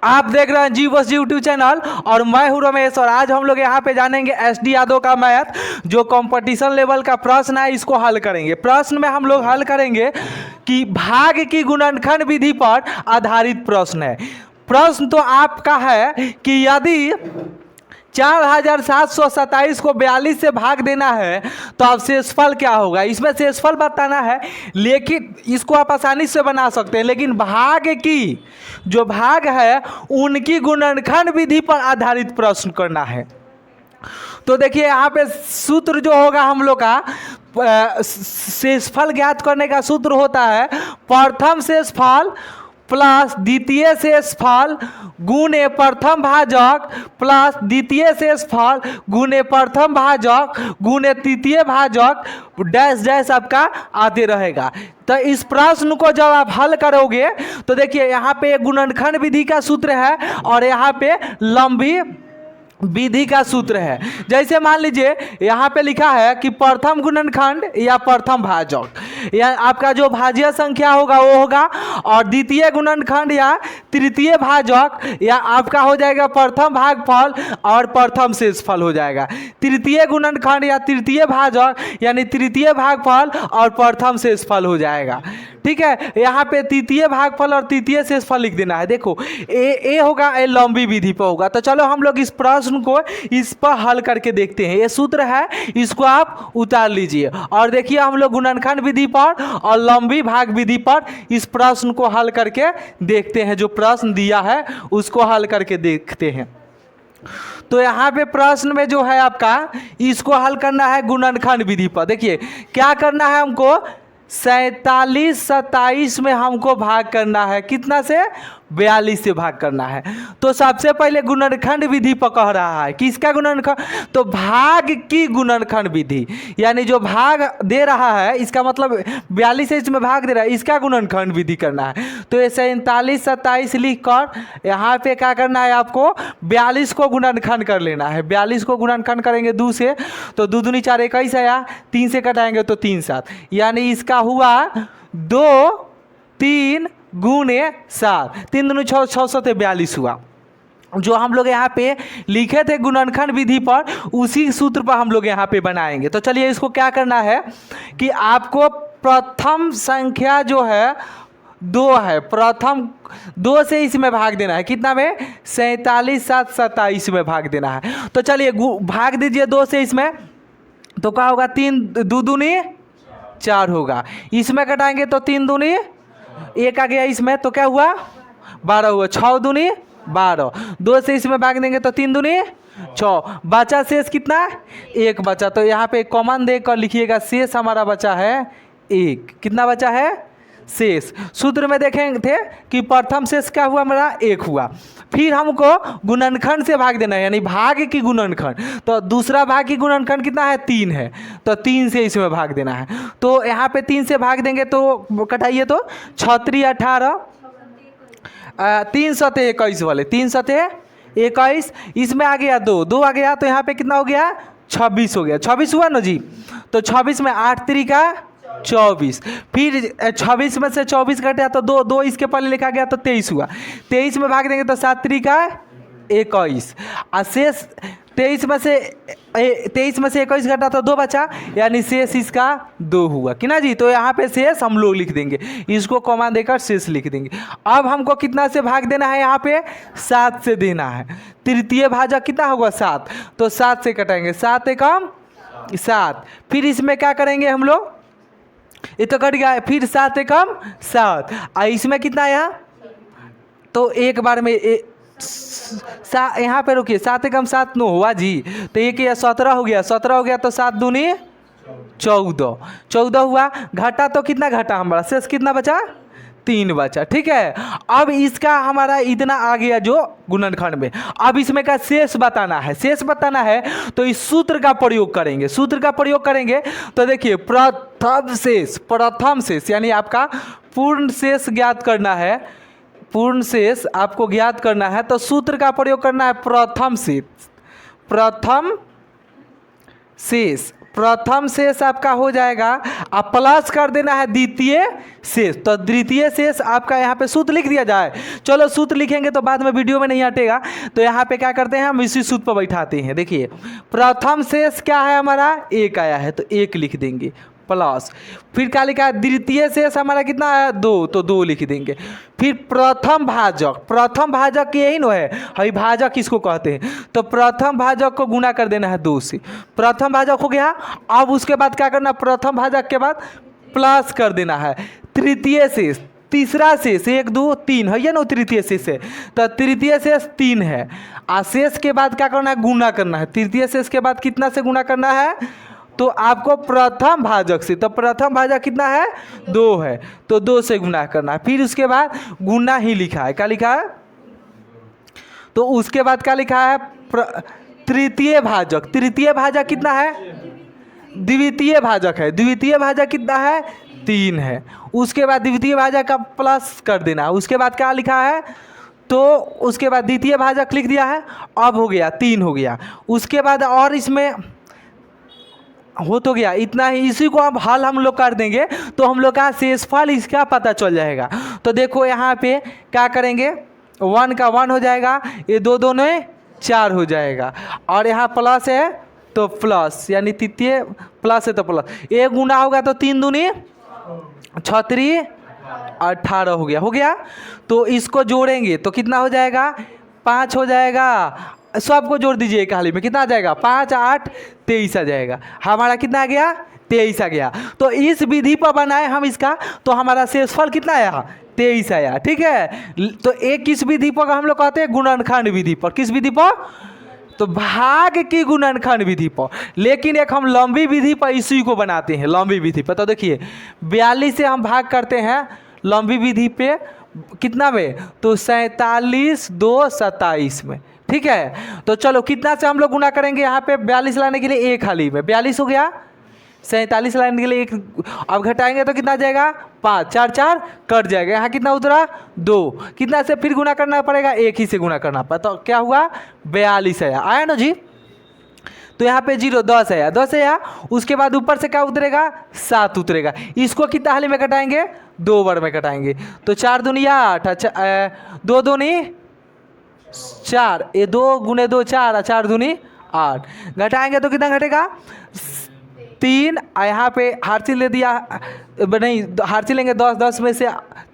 आप देख रहे हैं जी बस यूट्यूब चैनल और मैं हूं रमेश। और आज हम लोग यहाँ पे जानेंगे एसडी यादव का मैथ जो कंपटीशन लेवल का प्रश्न है, इसको हल करेंगे। प्रश्न में हम लोग हल करेंगे कि भाग की गुणनखंड विधि पर आधारित प्रश्न है। प्रश्न तो आपका है कि यदि 4727 को 42 से भाग देना है तो अब शेषफल क्या होगा, इसमें शेषफल बताना है। लेकिन इसको आप आसानी से बना सकते हैं, लेकिन भाग की जो भाग है उनकी गुणनखंड विधि पर आधारित प्रश्न करना है। तो देखिए यहाँ पे सूत्र जो होगा हम लोग का शेषफल ज्ञात करने का सूत्र होता है प्रथम शेषफल प्लस द्वितीय शेषफल गुणे प्रथम भाजक प्लस द्वितीय शेषफल गुणे प्रथम भाजक गुणे तृतीय भाजक डैश डैश आपका आते रहेगा। तो इस प्रश्न को जब आप हल करोगे तो देखिए यहाँ पे गुणनखंड विधि का सूत्र है और यहाँ पे लंबी विधि का सूत्र है। जैसे मान लीजिए यहाँ पे लिखा है कि प्रथम गुणनखंड या प्रथम भाजक या आपका जो भाज्य संख्या होगा वो होगा, और द्वितीय गुणनखंड या तृतीय भाजक या आपका हो जाएगा प्रथम भागफल और प्रथम शेषफल हो जाएगा। तृतीय गुणनखंड या तृतीय भाजक यानी तृतीय भागफल और प्रथम शेषफल हो जाएगा। ठीक है, यहाँ पे तृतीय भागफल और तृतीय शेषफल लिख देना है। देखो ए होगा, ए लंबी विधि पर होगा। तो चलो हम लोग इस प्रश्न को इस पर हल करके देखते हैं। ये सूत्र है, इसको आप उतार लीजिए और देखिए हम लोग गुणनखंड विधि पर और लंबी भाग विधि पर इस प्रश्न को हल करके देखते हैं। जो प्रश्न दिया है उसको हल करके देखते हैं। तो यहाँ पे प्रश्न में जो है आपका इसको हल करना है गुणनखंड विधि पर। देखिए क्या करना है हमको, 4727 में हमको भाग करना है, कितना से 42 से भाग करना है। तो सबसे पहले गुणनखंड विधि पर कह रहा है, किसका गुणनखंड, तो भाग की गुणनखंड विधि, यानी जो भाग दे रहा है इसका मतलब 42 से इसमें भाग दे रहा है, इसका गुणनखंड विधि करना है। तो ये 4727 लिख कर यहाँ पे क्या करना है आपको 42 को गुणनखंड कर लेना है। 42 को गुणनखंड करेंगे 2 से, तो 2 दूनी 4 21 आया, 3 से कटाएंगे तो 3 7, यानी इसका हुआ 2 3 गुणे 7, 3 दूनी 6 6 7 42 हुआ। जो हम लोग यहाँ पे लिखे थे गुणनखंड विधि पर उसी सूत्र पर हम लोग यहाँ पे बनाएंगे। तो चलिए इसको क्या करना है कि आपको प्रथम संख्या जो है 2 है, प्रथम 2 से इसमें भाग देना है। कितना में 4727 में भाग देना है। तो चलिए भाग दीजिए 2 से इसमें, तो क्या होगा 3 2 दूनी 4 होगा। इसमें कटाएंगे तो 3 दूनी 1 आ गया, इसमें तो क्या हुआ 12 हुआ, 6 दूनी 12, 2 से इसमें भाग देंगे तो 3 दूनी 6, बचा शेष कितना 1 बचा। तो यहाँ पे कॉमन देकर लिखिएगा शेष हमारा बचा है 1। कितना बचा है शेष। सूत्र में देखेंगे थे कि प्रथम शेष क्या हुआ हमारा 1 हुआ। फिर हमको गुणनखंड से भाग देना है, यानी भाग की गुणनखंड। तो दूसरा भाग की गुणनखंड कितना है 3 है, तो 3 से इसमें भाग देना है। तो यहाँ पे 3 से भाग देंगे तो कटाइए तो 6 18, 3 7 21 वाले 3 7 21, इसमें आ गया 2 2 आ गया, तो यहाँ पे कितना हो गया 26 हो गया। 26 हुआ ना जी, तो 26 में 8 3 का 24, फिर 26 में से 24 कटा तो 2 2 इसके पहले लिखा गया तो 23 हुआ। 23 में भाग देंगे तो 7 3 का 21, और शेष 23 में से 21 घटा तो 2 बचा, यानी शेष इसका 2 हुआ कि ना जी। तो यहाँ पे शेष हम लोग लिख देंगे, इसको कॉमा देकर शेष लिख देंगे। अब हमको कितना से भाग देना है, यहाँ पे 7 से देना है। तृतीय भाजक कितना होगा 7, तो 7 से कटाएंगे, 7 एकम 7, फिर इसमें क्या करेंगे हम लोग, ये तो कट गया, फिर 7 एकम 7, और इसमें कितना आया, तो एक बार में यहाँ पे रुकिए, 7 एकम 7 9 हुआ जी, तो एक या 17 हो गया, 17 हो गया तो 7 दूनी 14, 14 हुआ। घटा तो कितना घटा हमारा, शेष कितना बचा 3 बचा। ठीक है, अब इसका हमारा इतना आ गया जो गुणनखंड में। अब इसमें का शेष बताना है, शेष बताना है तो इस सूत्र का प्रयोग करेंगे। सूत्र का प्रयोग करेंगे तो देखिए प्रथम शेष यानी आपका पूर्ण शेष ज्ञात करना है, पूर्ण शेष आपको ज्ञात करना है। तो सूत्र का प्रयोग करना है प्रथम शेष, प्रथम शेष प्रथम शेष आपका हो जाएगा, अब प्लस कर देना है द्वितीय शेष। तो द्वितीय शेष आपका यहाँ पे सूत्र लिख दिया जाए। चलो सूत्र लिखेंगे तो बाद में वीडियो में नहीं हटेगा, तो यहाँ पे क्या करते हैं हम इसी सूत्र पर बैठाते हैं। देखिए प्रथम शेष क्या है हमारा, 1 आया है तो 1 लिख देंगे प्लस, फिर क्या लिखा है द्वितीय शेष हमारा कितना आया 2, तो 2 लिख देंगे। फिर प्रथम भाजक, प्रथम भाजक यही न है, हई भाजक किसको कहते हैं, तो प्रथम भाजक को गुना कर देना है 2 से, प्रथम भाजक हो गया। अब उसके बाद क्या करना, प्रथम भाजक के बाद प्लस कर देना है तृतीय शेष, तीसरा शेष 1 2 3 है ये ना, तृतीय शेष है तो तृतीय शेष 3 है। शेष के बाद क्या करना है, गुना करना है, तृतीय शेष के बाद कितना से गुना करना है, तो आपको प्रथम भाजक से, तो प्रथम भाजक कितना है 2 है तो 2 से गुना करना है। फिर उसके बाद गुना ही लिखा है, क्या लिखा है, तो उसके बाद क्या लिखा है तृतीय भाजक, तृतीय भाजक कितना है, द्वितीय भाजक है, द्वितीय भाजक कितना है 3 है। उसके बाद द्वितीय भाजक का प्लस कर देना है। उसके बाद क्या लिखा है, तो उसके बाद द्वितीय भाजक लिख दिया है, अब हो गया 3 हो गया। उसके बाद और इसमें हो तो गया इतना ही, इसी को अब हल हम लोग कर देंगे तो हम लोग का शेषफल इसका पता चल जाएगा। तो देखो यहाँ पे क्या करेंगे, 1 का 1 हो जाएगा, ये 2 दोनों 4 हो जाएगा, और यहाँ प्लस है तो प्लस, यानी तृतीय प्लस है तो प्लस, 1 गुना होगा तो 3 दूनी 6 3 18 हो गया, हो गया। तो इसको जोड़ेंगे तो कितना हो जाएगा, 5 हो जाएगा, सबको जोड़ दीजिए एक हाली में, कितना आ जाएगा 5 8 23 आ जाएगा, हमारा कितना आ गया 23 आ गया। तो इस विधि पर बनाए हम इसका, तो हमारा शेषफल कितना आया 23 आया, ठीक है। तो एक किस विधि पर हम लोग कहते हैं, गुणनखंड विधि पर, किस विधि पर, तो भाग की गुणनखंड विधि पर। लेकिन एक हम लंबी विधि पर इसी को बनाते हैं, लंबी विधि पर। तो देखिए 42 से हम भाग करते हैं लंबी विधि पे, कितना में, तो 47 2 27 में, ठीक है। तो चलो कितना से हम लोग गुना करेंगे, यहाँ पे 42 लाने के लिए 1 हाली में 42 हो गया, 47 लाने के लिए 1, अब घटाएंगे तो कितना जाएगा 5 4 4 कट जाएगा, यहाँ कितना उतरा 2, कितना से फिर गुना करना पड़ेगा, 1 ही से गुना करना पड़ा, तो क्या हुआ 42 आया ना जी। तो यहाँ पे 0 10 आया, 10 आया। उसके बाद ऊपर से क्या उतरेगा 7 उतरेगा, इसको कितना हाली में कटाएंगे 2 बार में कटाएंगे, तो 4 दूनी 8, अच्छा 2 दूनी 4, ये 2 गुने 2 4, 4 दूनी 8, घटाएंगे तो कितना घटेगा 3, यहाँ पे हारसी ले दिया, नहीं हारसी लेंगे 10 10 में से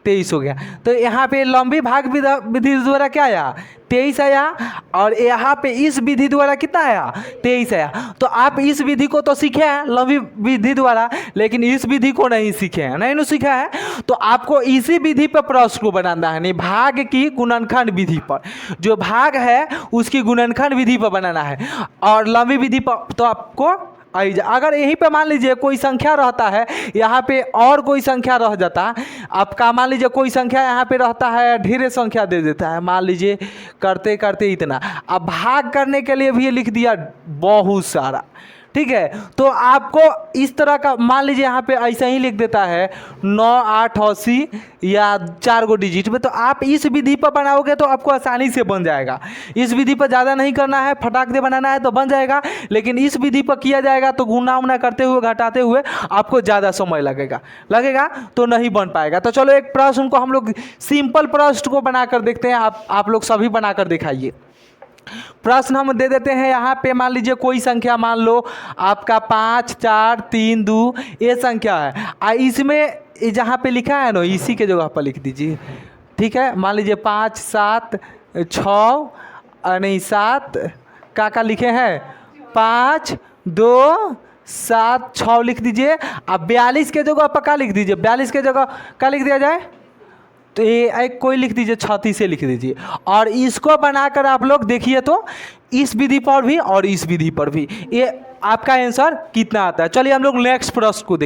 23 हो गया। तो यहाँ पे लंबी भाग विधि द्वारा क्या आया 23 आया, और यहाँ पे इस विधि द्वारा कितना आया 23 आया। तो आप इस विधि को तो सीखे हैं लंबी विधि द्वारा, लेकिन इस विधि को नहीं सीखे हैं, नहीं सीखा है, तो आपको इसी विधि पर प्रश्न को बनाना है, नहीं भाग की गुणनखंड विधि पर, जो भाग है उसकी गुणनखंड विधि पर बनाना है, और लंबी विधि पर तो आपको अगर यहीं पे मान लीजिए कोई संख्या रहता है, यहाँ पे और कोई संख्या रह जाता, आपका मान लीजिए कोई संख्या यहाँ पे रहता है, ढेर संख्या दे देता है, मान लीजिए करते करते इतना, अब भाग करने के लिए भी लिख दिया बहुत सारा, ठीक है। तो आपको इस तरह का मान लीजिए यहाँ पे ऐसा ही लिख देता है 9 8 80 या 4 गो डिजिट में, तो आप इस विधि पर बनाओगे तो आपको आसानी से बन जाएगा। इस विधि पर ज़्यादा नहीं करना है, फटाक दे बनाना है तो बन जाएगा, लेकिन इस विधि पर किया जाएगा तो गुना उना करते हुए घटाते हुए आपको ज़्यादा समय लगेगा तो नहीं बन पाएगा। तो चलो एक प्रश्न को हम लोग सिंपल प्रश्न को बनाकर देखते हैं, आप लोग सभी बनाकर दिखाइए। प्रश्न हम दे देते हैं, यहाँ पे मान लीजिए कोई संख्या, मान लो आपका 5 4 3 2 ये संख्या है, इसमें जहाँ पे लिखा है ना इसी के जगह पर लिख दीजिए, ठीक है। मान लीजिए 5 7 6 नहीं 7 का लिखे हैं 5 2 7 6 लिख दीजिए। अब 42 के जगह पर क्या लिख दीजिए, 42 के जगह क्या लिख दिया जाए, तो ये एक कोई लिख दीजिए 36 से लिख दीजिए, और इसको बनाकर आप लोग देखिए तो इस विधि पर भी और इस विधि पर भी ये आपका आंसर कितना आता है। चलिए हम लोग नेक्स्ट प्रश्न को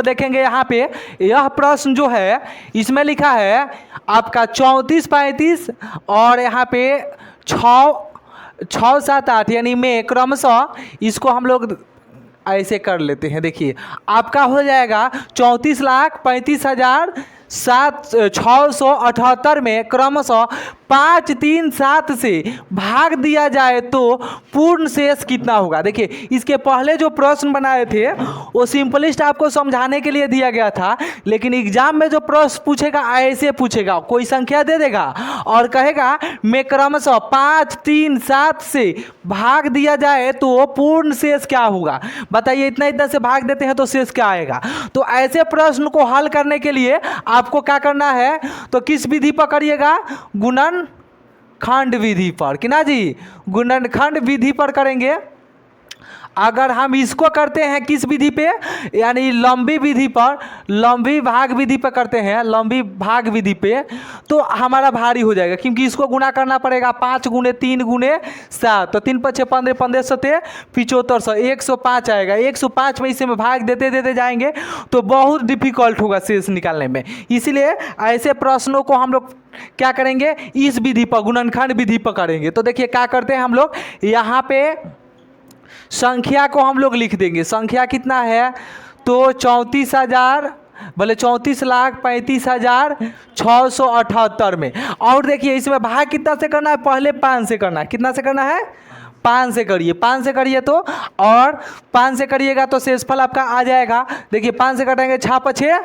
देखेंगे, यहाँ पे यह प्रश्न जो है इसमें लिखा है आपका 34 35 और यहाँ पे 6 7 8 यानी में क्रमशः इसको हम लोग ऐसे कर लेते हैं। देखिए आपका हो जाएगा 34,35,678 में क्रमशः 5 3 7 से भाग दिया जाए तो पूर्ण शेष कितना होगा। देखिए इसके पहले जो प्रश्न बनाए थे वो सिंपलिस्ट आपको समझाने के लिए दिया गया था, लेकिन एग्जाम में जो प्रश्न पूछेगा ऐसे पूछेगा, कोई संख्या दे देगा और कहेगा मैं क्रमशः 5 3 7 से भाग दिया जाए तो पूर्ण शेष क्या होगा। बताइए इतना इतना से भाग देते हैं तो शेष क्या आएगा। तो ऐसे प्रश्न को हल करने के लिए आपको क्या करना है, तो किस विधि पर करिएगा, गुणनखंड विधि पर, कि ना जी, गुणनखंड विधि पर करेंगे। अगर हम इसको करते हैं किस विधि पे, यानी लंबी विधि पर, लंबी भाग विधि पर करते हैं, लंबी भाग विधि पे, तो हमारा भारी हो जाएगा, क्योंकि इसको गुना करना पड़ेगा 5 गुणे 3 गुणे 7, तो 3 5 15 15 सते 75 105 आएगा। 105 में इसे में भाग देते देते जाएंगे तो बहुत डिफिकल्ट होगा शेष निकालने में। इसलिए ऐसे प्रश्नों को हम लोग क्या करेंगे, इस विधि पर, गुणनखंड विधि पर करेंगे। तो देखिए क्या करते हैं हम लोग, यहाँ पे संख्या को हम लोग लिख देंगे। संख्या कितना है, तो 34,000 बोले 34,35,678 में। और देखिए इसमें भाग कितना से करना है, पहले 5 से करना है। कितना से करना है, 5 से करिए, 5 से करिए तो, और 5 से करिएगा तो शेषफल आपका आ जाएगा। देखिए 5 से कटेंगे 6 5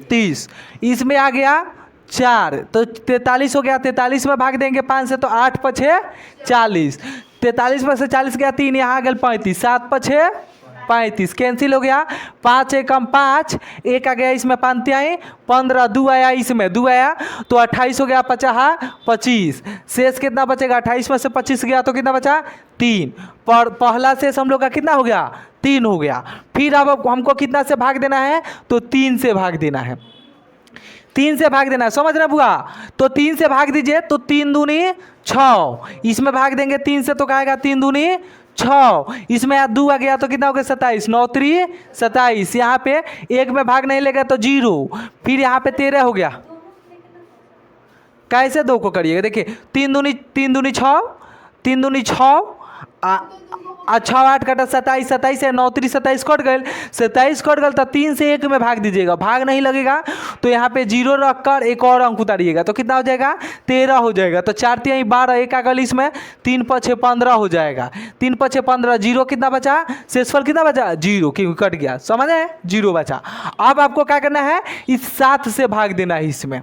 30, इसमें आ गया 4 तो 43 हो गया। 43 में भाग देंगे 5 से तो 8 5 40, 43 में से 40 गया 3, यहाँ आ गया 35, 7 5 35 कैंसिल हो गया। 5 एकम 5, 1 आ गया इसमें 5 तिहाई 15, 2 आया इसमें 2 आया तो 28 हो गया, 50 25, शेष कितना बचेगा, 28 में से 25 गया तो कितना बचा 3। पर पहला शेष हम लोग का कितना हो गया, 3 हो गया। फिर अब हमको कितना से भाग देना है, तो 3 से भाग देना है, 3 से भाग देना है, समझ रहे बुआ। तो 3 से भाग दीजिए तो 3 दूनी 6, इसमें भाग देंगे 3 से तो कहेगा 3 दूनी 6, इसमें 2 आ गया तो कितना हो गया 27, 9 3 27, यहाँ पे 1 में भाग नहीं लेगा तो 0, फिर यहाँ पे 13 हो गया। कैसे 2 को करिएगा, देखिए 3 दूनी 6, 3 दूनी 6, 6 8 कटा 27, 27 है 9 3 27 कट गए, 27 कट गए तो 3 से 1 में भाग दीजिएगा, भाग नहीं लगेगा तो यहाँ पे 0 रखकर एक और अंक उतारिएगा तो कितना हो जाएगा 13 हो जाएगा। तो 4 3 12, 1 आ गल इसमें 3 5 15 हो जाएगा, 3 5 15, 0 कितना बचा, शेषफल कितना बचा 0, क्योंकि कट गया, समझ है 0 बचा। अब आपको क्या करना है, इस 7 से भाग देना है, इसमें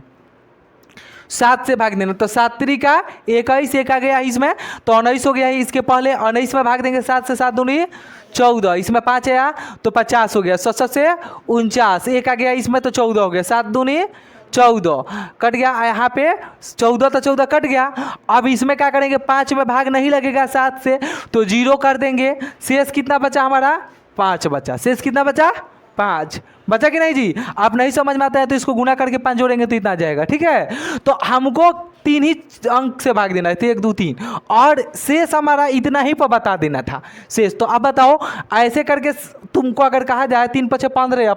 7 से भाग देना, तो 7 3 का 21, 1 आ गया इसमें तो 19 हो गया। इसके पहले 19 में भाग देंगे 7 से, 7 दूनी 14, इसमें 5 आया तो 50 हो गया, 7 से 49, 1 आ गया इसमें तो 14 हो गया, 7 दूनी 14 कट गया, यहाँ पे 14 तो 14 कट गया। अब इसमें क्या करेंगे, 5 में भाग नहीं लगेगा 7 से तो 0 कर देंगे, शेष कितना बचा हमारा 5 बचा, शेष कितना बचा 5 बचा कि नहीं जी। आप नहीं समझ में आता है तो इसको गुना करके 5 जोड़ेंगे तो इतना आ जाएगा, ठीक है। तो हमको 3 ही अंक से भाग देना है, 1 2 3, और शेष हमारा इतना ही पर बता देना था शेष। तो अब बताओ ऐसे करके तुमको अगर कहा जाए 3 5 15,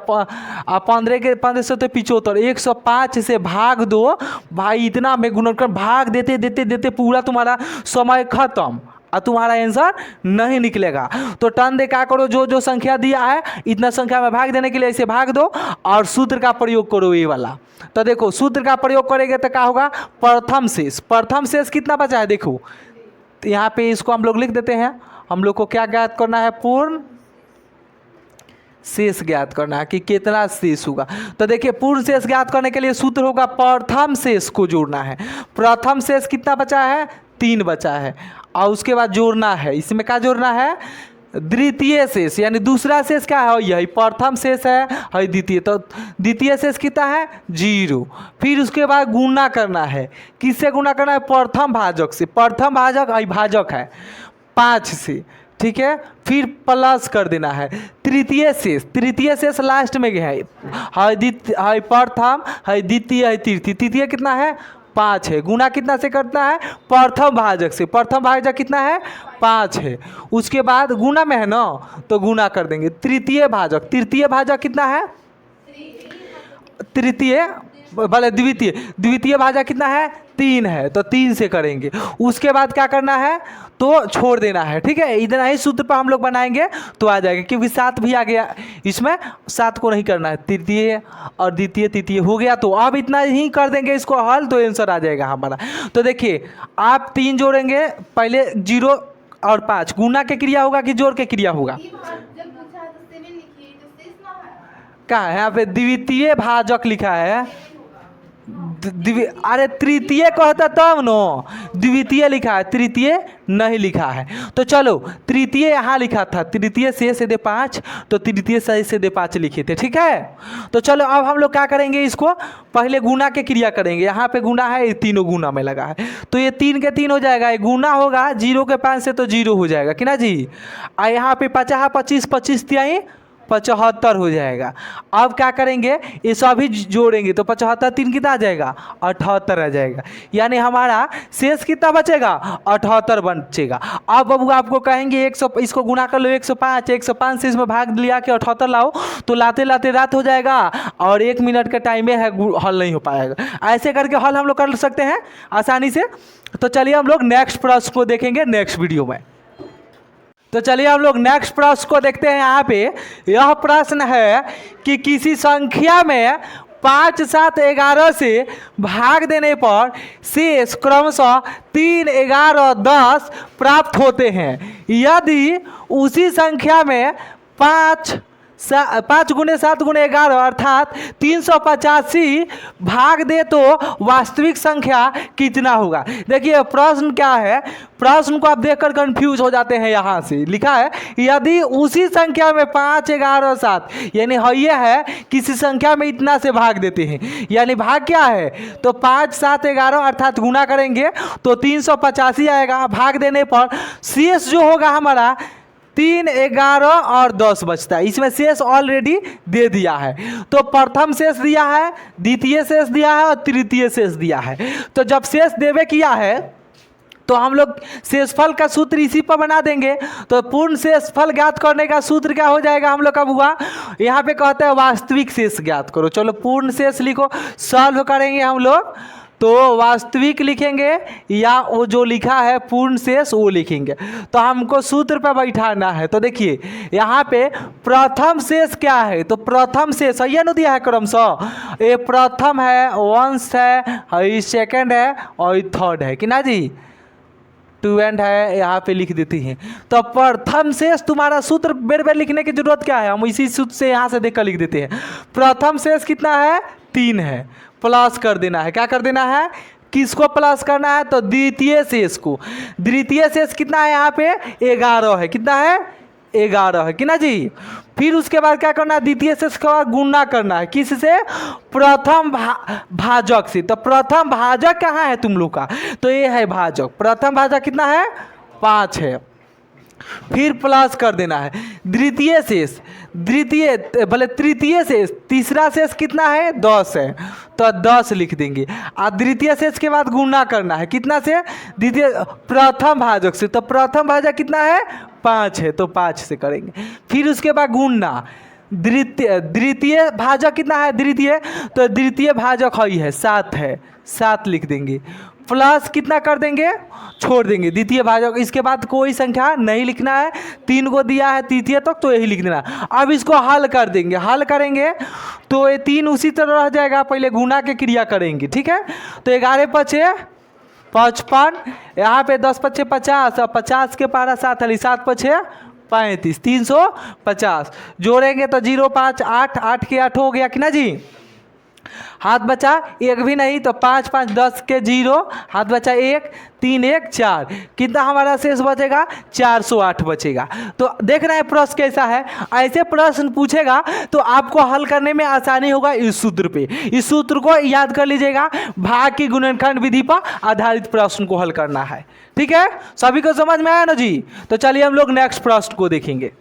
15 के 15 से तो 75, 105 से भाग दो भाई, इतना में गुणनखंड भाग देते देते देते पूरा तुम्हारा समय खत्म और तुम्हारा आंसर नहीं निकलेगा। तो टर्न दे क्या करो, जो जो संख्या दिया है इतना संख्या में भाग देने के लिए इसे भाग दो और सूत्र का प्रयोग करो ये वाला। तो देखो सूत्र का प्रयोग करेंगे तो क्या होगा, प्रथम शेष, प्रथम शेष कितना बचा है देखो, तो यहाँ पे इसको हम लोग लिख देते हैं। हम लोग को क्या ज्ञात करना है, पूर्ण शेष ज्ञात करना है कि कितना शेष होगा। तो देखिए पूर्ण शेष ज्ञात करने के लिए सूत्र होगा प्रथम शेष को जोड़ना है। प्रथम शेष कितना बचा है, 3 बचा है, और उसके बाद जोड़ना है, इसमें क्या जोड़ना है, द्वितीय शेष, यानी दूसरा शेष क्या है, यही प्रथम शेष है द्वितीय, तो द्वितीय शेष कितना है 0। फिर उसके बाद गुणा करना है, किससे गुणा करना है, प्रथम भाजक से, प्रथम भाजक भाजक है 5 से, ठीक है। फिर प्लस कर देना है तृतीय शेष, तृतीय शेष लास्ट में है, प्रथम है द्वितीय है तृतीय, तृतीय कितना है 5 है, गुना कितना से करना है, प्रथम भाजक से, प्रथम भाजक कितना है 5 है, उसके बाद गुना में है ना तो गुना कर देंगे तृतीय भाजक, तृतीय भाजक कितना है, तृतीय भले द्वितीय, द्वितीय भाजक कितना है 3 है, तो 3 से करेंगे। उसके बाद क्या करना है, तो छोड़ देना है। ठीक है, इतना ही सूत्र पर हम लोग बनाएंगे तो आ जाएगा, क्योंकि 7 भी आ गया इसमें, 7 को नहीं करना है, तृतीय और द्वितीय तृतीय हो गया। तो अब इतना ही कर देंगे इसको हल, तो आंसर आ जाएगा हमारा। तो देखिए आप 3 जोड़ेंगे, पहले 0 और 5 गुना के क्रिया होगा कि जोड़ के क्रिया होगा? कहाँ है यहाँ पे द्वितीय भाजक लिखा है, अरे तृतीय कहता तब नो, द्वितीय लिखा है, तृतीय नहीं लिखा है। तो चलो तृतीय यहाँ लिखा था, तृतीय से दे 5, तो तृतीय से दे 5 लिखे थे। ठीक है, तो चलो अब हम लोग क्या करेंगे, इसको पहले गुना के क्रिया करेंगे। यहाँ पे गुना है, ये तीनों गुना में लगा है, तो ये 3 के 3 हो जाएगा, ये गुना होगा 0 के 5 से, तो 0 हो जाएगा कि ना जी। और यहाँ पे 50 25 25 तिहाई 75 हो जाएगा। अब क्या करेंगे, ये सभी जोड़ेंगे तो 75 3 कितना आ जाएगा, 78 आ जाएगा। यानी हमारा शेष कितना बचेगा, 78 बचेगा। अब बबू आपको कहेंगे 100, इसको गुना कर लो 105, 105 से इसमें भाग लिया के 78 लाओ, तो लाते लाते रात हो जाएगा और 1 मिनट का टाइम है, हल नहीं हो पाएगा। ऐसे करके हल हम लोग कर सकते हैं आसानी से। तो चलिए हम लोग नेक्स्ट प्रश्न को देखेंगे नेक्स्ट वीडियो में। तो चलिए हम लोग नेक्स्ट प्रश्न को देखते हैं। यहाँ पे यह प्रश्न है कि किसी संख्या में 5 7 11 से भाग देने पर शेष क्रमशः 3 11 10 प्राप्त होते हैं। यदि उसी संख्या में 5 गुणे 7 गुणे 11 अर्थात 385 भाग दे तो वास्तविक संख्या कितना होगा। देखिए प्रश्न क्या है, प्रश्न को आप देखकर कंफ्यूज हो जाते हैं। यहाँ से लिखा है यदि उसी संख्या में 5 11 7, यानी ये है किसी संख्या में इतना से भाग देते हैं, यानी भाग क्या है, तो 5 7 11 अर्थात गुना करेंगे तो 385 आएगा। भाग देने पर शेष जो होगा हमारा 3 11 और 10 बचता है। इसमें शेष ऑलरेडी दे दिया है, तो प्रथम शेष दिया है, द्वितीय शेष दिया है और तृतीय शेष दिया है। तो जब शेष देवे किया है तो हम लोग शेषफल का सूत्र इसी पर बना देंगे। तो पूर्ण शेषफल ज्ञात करने का सूत्र क्या हो जाएगा हम लोग का हुआ, यहाँ पे कहते हैं वास्तविक शेष ज्ञात करो। चलो पूर्ण शेष लिखो, सॉल्व करेंगे हम लोग, तो वास्तविक लिखेंगे या वो जो लिखा है पूर्ण शेष वो लिखेंगे। तो हमको सूत्र पर बैठाना है। तो देखिए यहाँ पे प्रथम शेष क्या है, तो प्रथम शेष ये न दिया है क्रमशः, ये प्रथम है, वंश है, ये सेकंड है और ये थर्ड है कि ना जी, 2 एंड है, यहाँ पे लिख देती हैं। तो प्रथम शेष तुम्हारा सूत्र बेर बेर लिखने की जरूरत क्या है, हम इसी सूत्र से यहाँ से देखकर लिख देते हैं। प्रथम शेष कितना है, 3 है, प्लस कर देना है। क्या कर देना है, किसको प्लस करना है, तो द्वितीय शेष को। द्वितीय शेष कितना है यहाँ पे 11 है, कितना है 11 है कि ना जी। फिर उसके बाद क्या करना है, द्वितीय शेष का गुणा करना है, किससे, प्रथम भाजक से। तो प्रथम भाजक कहाँ है तुम लोग का, तो ये है भाजक, प्रथम भाजक कितना है 5 है। फिर प्लस कर देना है द्वितीय शेष, द्वितीय भले तृतीय शेष, तीसरा शेष कितना है 10 है, तो 10 लिख देंगे। और द्वितीय शेष के बाद गुणा करना है कितना से, द्वितीय प्रथम भाजक से। तो प्रथम भाजक कितना है 5 है, तो 5 से करेंगे। फिर उसके बाद गुणा, द्वितीय भाजक कितना है द्वितीय, तो द्वितीय भाजक है 7 है, 7 लिख देंगे। प्लस कितना कर देंगे, छोड़ देंगे द्वितीय भाजक। इसके बाद कोई संख्या नहीं लिखना है, 3 को दिया है तृतीय तक, तो यही लिख देना। अब इसको हल कर देंगे, हल करेंगे तो ये 3 उसी तरह रह जाएगा, पहले गुना के क्रिया करेंगे। ठीक है, तो 11 5 55, यहाँ पे 10 5 50 और 50 के पारा 7 है, 7 5 35, 350 जोड़ेंगे तो 0 5 8, 8 के 8 हो गया कि ना जी। हाथ बचा एक भी नहीं, तो 5 5 10 के 0, हाथ बचा 1 3 1 4, कितना हमारा शेष बचेगा 408 बचेगा। तो देख रहे हैं प्रश्न कैसा है, ऐसे प्रश्न पूछेगा तो आपको हल करने में आसानी होगा इस सूत्र पे। इस सूत्र को याद कर लीजिएगा, भाग की गुणनखंड विधि पर आधारित प्रश्न को हल करना है। ठीक है, सभी को समझ में आया ना जी। तो चलिए हम लोग नेक्स्ट प्रश्न को देखेंगे।